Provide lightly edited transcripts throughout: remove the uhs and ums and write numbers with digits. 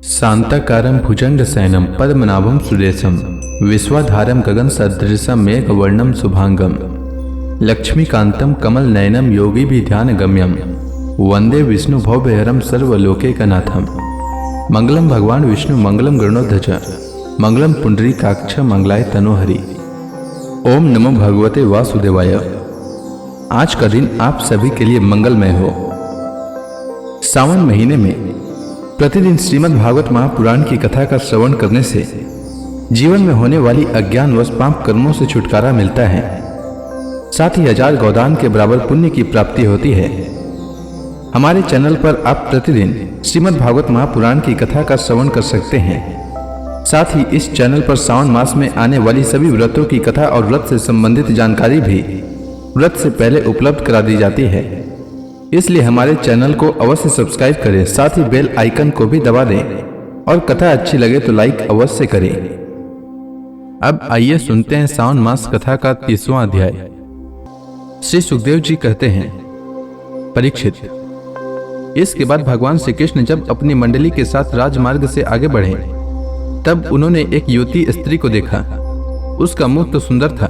शांताकारं भुजंगशयनं पद्मनाभं सुरेशं विश्वाधारं गगनसदृशं मेघवर्णं शुभांगं लक्ष्मीकान्तं कमलनयनं योगिभिध्यानगम्यं वंदे विष्णु भवभयहरं सर्वलोकैकनाथं। मंगलम भगवान विष्णु मंगलम गरुड़ध्वज मंगलम पुंडरीकाक्ष मंगलाय तनोहरि। ओम नमो भगवते वासुदेवाय। आज का दिन आप सभी के लिए मंगलमय हो। सावन महीने में प्रतिदिन श्रीमद् भागवत महापुराण की कथा का श्रवण करने से जीवन में होने वाली अज्ञान व पाप कर्मों से छुटकारा मिलता है, साथ ही 1000 गोदान के बराबर पुण्य की प्राप्ति होती है। हमारे चैनल पर आप प्रतिदिन श्रीमद् भागवत महापुराण की कथा का श्रवण कर सकते हैं। साथ ही इस चैनल पर सावन मास में आने वाली सभी व्रतों की कथा और व्रत से संबंधित जानकारी भी व्रत से पहले उपलब्ध करा दी जाती है। इसलिए हमारे चैनल को अवश्य सब्सक्राइब करें, साथ ही बेल आइकन को भी दबा दें और कथा अच्छी लगे तो लाइक अवश्य करें। अब आइए सुनते हैं सावन मास कथा का 30वां अध्याय। श्री सुखदेव जी कहते हैं, परीक्षित, इसके बाद भगवान श्री कृष्ण जब अपनी मंडली के साथ राजमार्ग से आगे बढ़े तब उन्होंने एक युवती स्त्री को देखा। उसका मुख तो सुंदर था,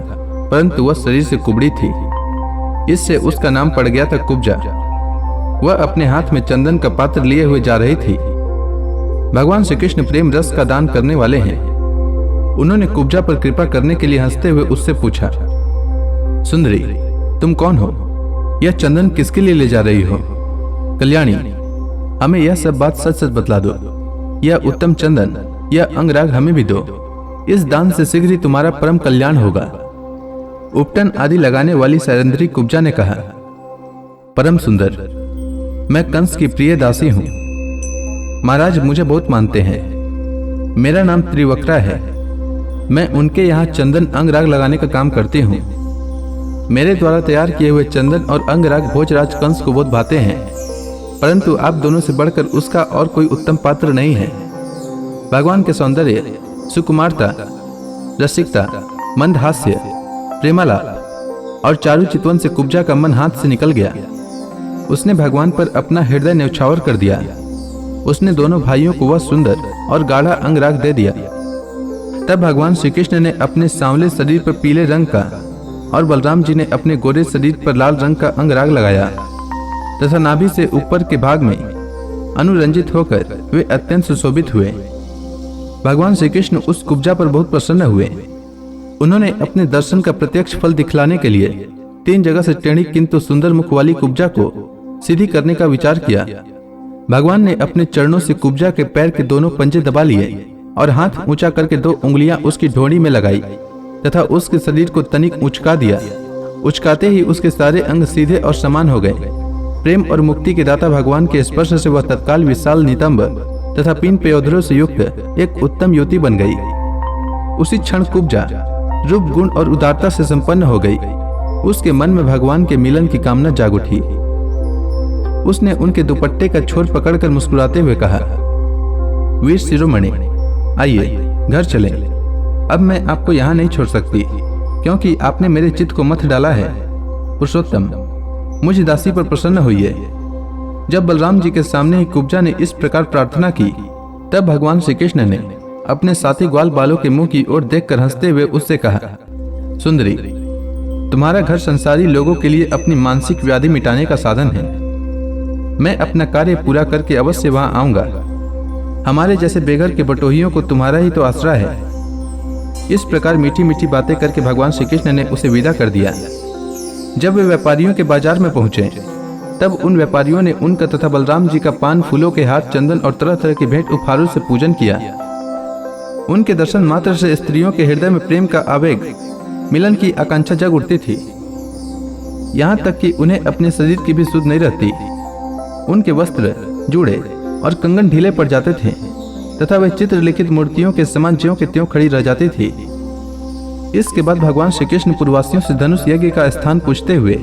परंतु वह शरीर से कुबड़ी थी। इससे उसका नाम पड़ गया था कुब्जा। वह अपने हाथ में चंदन का पात्र लिए हुए जा रही थी। भगवान श्री कृष्ण प्रेम रस का दान करने वाले हैं। उन्होंने कुब्जा पर कृपा करने के लिए हंसते हुए उससे पूछा, सुंदरी, तुम कौन हो? यह चंदन किसके लिए ले जा रही हो? कल्याणी, हमें यह सब बात सच सच बतला दो। यह उत्तम चंदन, यह अंगराग हमें भी दो। इस दान से शीघ्र ही तुम्हारा परम कल्याण होगा। उपटन आदि लगाने वाली सैरंध्री कुब्जा ने कहा, परम सुंदर, मैं कंस की प्रिय दासी हूं। महाराज मुझे बहुत मानते हैं। मेरा नाम त्रिवक्रा है। मैं उनके यहाँ चंदन अंगराग लगाने का काम करती हूँ। मेरे द्वारा तैयार किए हुए चंदन और अंगराग भोजराज कंस को बहुत भाते हैं, परंतु आप दोनों से बढ़कर उसका और कोई उत्तम पात्र नहीं है। भगवान के सौंदर्य, सुकुमारता, रसिकता, मंदहास्य, प्रेमाला और चारु चितवन से कुब्जा का मन हाथ से निकल गया। उसने भगवान पर अपना हृदय न्यौछावर कर दिया। उसने दोनों भाइयों को वह सुंदर और गाढ़ा अंगराग दे दिया। तब भगवान श्री कृष्ण ने अपने सांवले शरीर पर पीले रंग का और बलराम जी ने अपने गोरे शरीर पर लाल रंग का अंगराग लगाया तथा नाभि से ऊपर के भाग में अनुरंजित होकर वे अत्यंत सुशोभित हुए। भगवान श्री कृष्ण उस कुब्जा पर बहुत प्रसन्न हुए। उन्होंने अपने दर्शन का प्रत्यक्ष फल दिखलाने के लिए 3 जगह से टेढ़ी किंतु सुंदर मुख वाली कुब्जा को सीधी करने का विचार किया। भगवान ने अपने चरणों से कुब्जा के पैर के दोनों पंजे दबा लिए और हाथ ऊंचा करके 2 उंगलियां उसकी ढोड़ी में लगाई तथा उसके शरीर को तनिक उचका दिया। उचकाते ही उसके सारे अंग सीधे और समान हो गए। प्रेम और मुक्ति के दाता भगवान के स्पर्श से वह तत्काल विशाल नितंब तथा 3 पयोधरों से युक्त एक उत्तम युवती बन गई। उसी क्षण कुब्जा रूप, गुण और उदारता से संपन्न हो गई। उसके मन में भगवान के मिलन की कामना जाग उठी। उसने उनके दुपट्टे का छोर पकड़कर मुस्कुराते हुए कहा, वीर शिरोमणि, आइए घर चलें। अब मैं आपको यहाँ नहीं छोड़ सकती, क्योंकि आपने मेरे चित्त को मथ डाला है। पुरुषोत्तम, मुझ दासी पर प्रसन्न होइए। जब बलराम जी के सामने ही कुब्जा ने इस प्रकार प्रार्थना की, तब भगवान श्री कृष्ण ने अपने साथी ग्वाल बालों के मुंह की ओर देखकर हंसते हुए उससे कहा, सुंदरी, तुम्हारा घर संसारी लोगों के लिए अपनी मानसिक व्याधि मिटाने का साधन है। मैं अपना कार्य पूरा करके अवश्य वहां आऊंगा। हमारे जैसे बेघर के बटोहियों को तुम्हारा ही तो आसरा है। इस प्रकार मीठी मीठी बातें करके भगवान श्री कृष्ण ने उसे विदा कर दिया। जब वे व्यापारियों के बाजार में पहुंचे तब उन व्यापारियों ने उनका तथा बलराम जी का पान, फूलों के हार, चंदन और तरह तरह की भेंट उपहारों से पूजन किया। उनके दर्शन मात्र से स्त्रियों के हृदय में प्रेम का आवेग, मिलन की आकांक्षा जग उठती थी। यहाँ तक कि उन्हें अपने शरीर की भी सुध नहीं रहती। उनके वस्त्र, जूड़े और कंगन ढीले पड़ जाते थे तथा वे चित्रलिखित मूर्तियों के समान ज्यों के त्यों खड़ी रह जाती थी। इसके बाद भगवान श्री कृष्ण पूर्ववासियों से धनुष यज्ञ का स्थान पूछते हुए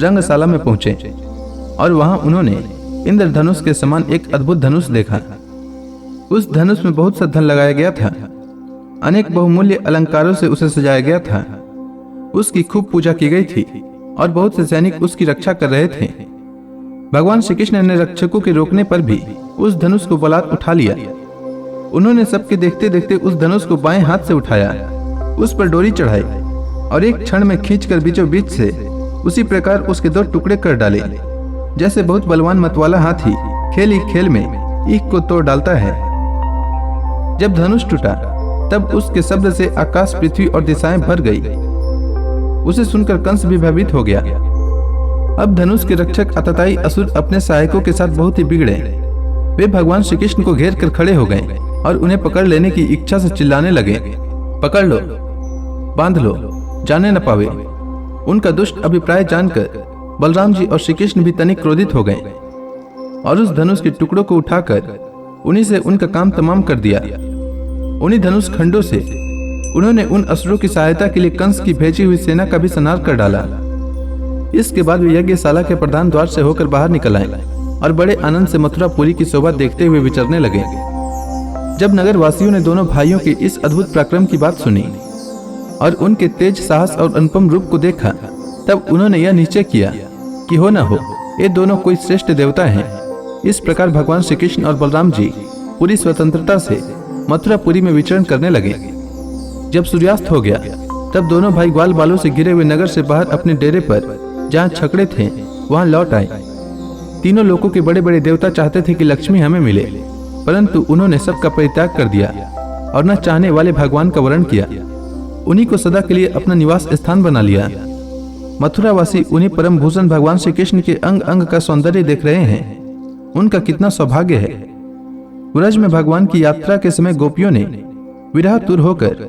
रंगशाला में पहुंचे और वहां उन्होंने इंद्रधनुष के समान एक अद्भुत धनुष देखा। उस धनुष में बहुत सा धन लगाया गया था। अनेक बहुमूल्य अलंकारों से उसे सजाया गया था। उसकी खूब पूजा की गई थी और बहुत से सैनिक उसकी रक्षा कर रहे थे। भगवान श्री कृष्ण ने रक्षकों के रोकने पर भी उस धनुष को बलात् उठा लिया उन्होंने सबके देखते देखते उस धनुष को बाएं हाथ से उठाया, उस पर डोरी चढ़ाई और एक क्षण में खींचकर बीचों बीच से उसी प्रकार उसके 2 टुकड़े कर डाले, जैसे बहुत बलवान मतवाला हाथी खेल ही खेल में ईख को तोड़ डालता है। जब धनुष टूटा तब उसके शब्द से आकाश, पृथ्वी और दिशाएं भर गई। उसे सुनकर कंस भी भयभीत हो गया। अब धनुष के रक्षक आतताई असुर अपने सहायकों के साथ बहुत ही बिगड़े। वे भगवान श्री कृष्ण को घेर कर खड़े हो गए और उन्हें पकड़ लेने की इच्छा से चिल्लाने लगे, पकड़ लो, बांध लो, जाने न पावे। उनका दुष्ट अभिप्राय जानकर बलराम जी और श्री कृष्ण भी तनिक क्रोधित हो गए और उस धनुष के टुकड़ों को उठाकर उन्हीं से उनका काम तमाम कर दिया। उन्हीं धनुष खंडों से उन्होंने उन असुरों की सहायता के लिए कंस की भेजी हुई सेना का भी संहार कर डाला। इसके बाद वे यज्ञशाला के प्रधान द्वार से होकर बाहर निकल आए और बड़े आनंद से मथुरापुरी की शोभा देखते हुए विचरने लगे। जब नगर वासियों ने दोनों भाइयों के इस अद्भुत पराक्रम की बात सुनी और उनके तेज साहस और अनुपम रूप को देखा, तब उन्होंने यह निश्चय किया कि हो न हो ये दोनों कोई श्रेष्ठ देवता हैं। इस प्रकार भगवान श्री कृष्ण और बलराम जी पूरी स्वतंत्रता से मथुरापुरी में विचरण करने लगे। जब सूर्यास्त हो गया तब दोनों भाई ग्वाल बालों से घिरे हुए नगर से बाहर अपने डेरे पर जहाँ छकड़े थे वहां लौट आए। तीनों लोगों के बड़े बड़े देवता चाहते थे कि लक्ष्मी हमें मिले, परंतु उन्होंने सबका परित्याग कर दिया और न चाहने वाले भगवान का वरण किया। उन्हीं को सदा के लिए अपना निवास स्थान बना लिया। मथुरावासी उन्हीं परम भूषण भगवान श्री कृष्ण के अंग अंग का सौंदर्य देख रहे हैं। उनका कितना सौभाग्य है। व्रज में भगवान की यात्रा के समय गोपियों ने विरहातुर होकर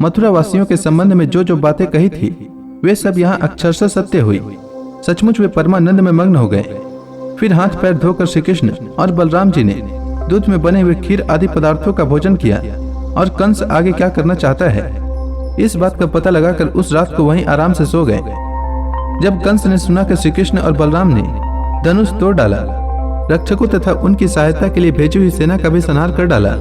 मथुरावासियों के संबंध में जो जो बातें कही थी वे सब यहाँ अक्षरशः सत्य हुई। सचमुच वे परमानंद में मग्न हो गए। फिर हाथ पैर धोकर श्री कृष्ण और बलराम जी ने दूध में बने हुए खीर आदि पदार्थों का भोजन किया और कंस आगे क्या करना चाहता है इस बात का पता लगाकर उस रात को वहीं आराम से सो गए। जब कंस ने सुना कि श्री कृष्ण और बलराम ने धनुष तोड़ डाला, रक्षकों तथा उनकी सहायता के लिए भेजी हुई सेना का भी संहार कर डाला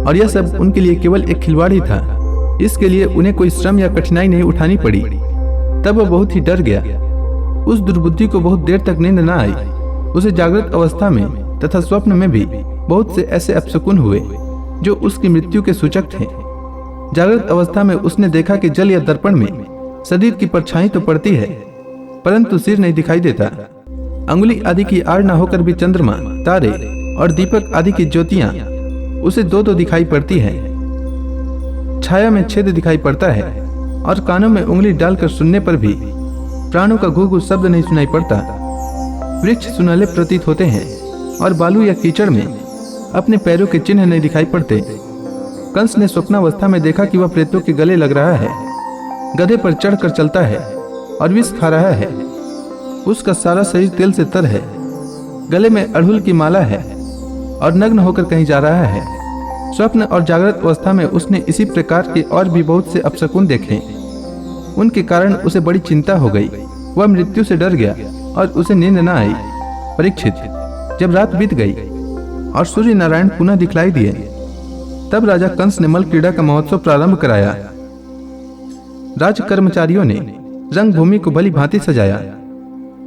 और यह सब उनके लिए केवल एक खिलवाड़ ही था, इसके लिए उन्हें कोई श्रम या कठिनाई नहीं उठानी पड़ी, तब वह बहुत ही डर गया। उस दुर्बुद्धि को बहुत देर तक नींद न आई। उसे जागृत अवस्था में तथा स्वप्न में भी बहुत से ऐसे अपशकुन हुए जो उसकी मृत्यु के सूचक थे। जागृत अवस्था में उसने देखा कि जल या दर्पण में शरीर की परछाई तो पड़ती है परंतु सिर नहीं दिखाई देता। अंगुली आदि की आड़ न होकर भी चंद्रमा, तारे और दीपक आदि की ज्योतियां उसे दो दो दिखाई पड़ती है। छाया में छेद दिखाई पड़ता है और कानों में उंगली डालकर सुनने पर भी प्राणों का घू घू शब्द नहीं सुनाई पड़ता। वृक्ष सुनहले प्रतीत होते हैं और बालू या कीचड़ में अपने पैरों के चिन्ह नहीं दिखाई पड़ते। कंस ने स्वप्नावस्था में देखा कि वह प्रेतों के गले लग रहा है, गधे पर चढ़कर चलता है और विष खा रहा है। उसका सारा शरीर तेल से तर है, गले में अड़हुल की माला है और नग्न होकर कहीं जा रहा है। स्वप्न और जागृत अवस्था में उसने इसी प्रकार के और भी बहुत से अपशकुन देखे। उनके कारण उसे बड़ी चिंता हो गई। वह मृत्यु से डर गया और उसे नींद न आई। परीक्षित, जब रात बीत गई और सूर्य नारायण पुनः दिखलाई दिए, तब राजा कंस ने मल क्रीड़ा का महोत्सव प्रारंभ कराया। राज कर्मचारियों ने रंगभूमि को भली भांति सजाया।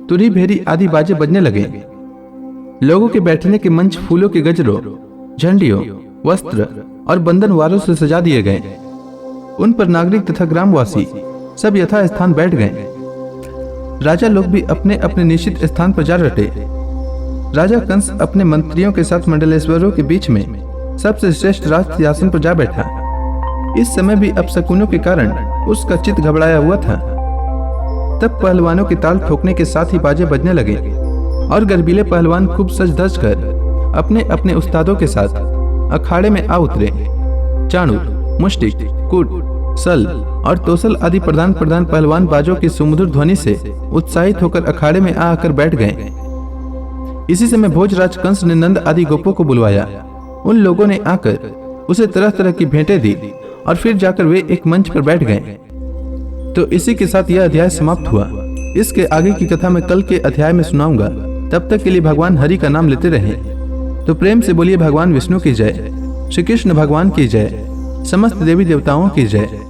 तुरी भेरी आदि बाजे बजने लगे। लोगों के बैठने के मंच फूलों के गजरों, झंडियों, वस्त्र और बंधनवारों से सजा दिए गए। उन पर नागरिक तथा ग्रामवासी सब यथा स्थान बैठ गए। राजा लोग भी अपने अपने निश्चित स्थान पर जा रटे। राजा कंस अपने मंत्रियों के साथ मंडलेश्वरों के बीच में सबसे श्रेष्ठ राज सिंहासन पर जा बैठा। इस समय भी अपशकुनों के कारण उसका चित्त घबराया हुआ था। तब पहलवानों के ताल ठोकने के साथ ही बाजे बजने लगे और गर्बीले पहलवान खूब सज धज कर अपने अपने उस्तादों के साथ अखाड़े में आ उतरे। चाणूर, मुष्टिक, कूट, सल और तोसल आदि प्रधान प्रधान पहलवान बाजों की सुमधुर ध्वनि से उत्साहित होकर अखाड़े में आकर बैठ गए। इसी समय भोजराज कंस ने नंद आदि गोपों को बुलवाया। उन लोगों ने आकर उसे तरह तरह की भेंटें दी और फिर जाकर वे एक मंच पर बैठ गए। तो इसी के साथ यह अध्याय समाप्त हुआ। इसके आगे की कथा मैं कल के अध्याय में सुनाऊंगा। तब तक के लिए भगवान हरि का नाम लेते रहें। तो प्रेम से बोलिए भगवान विष्णु की जय, श्री कृष्ण भगवान की जय, समस्त देवी देवताओं की जय।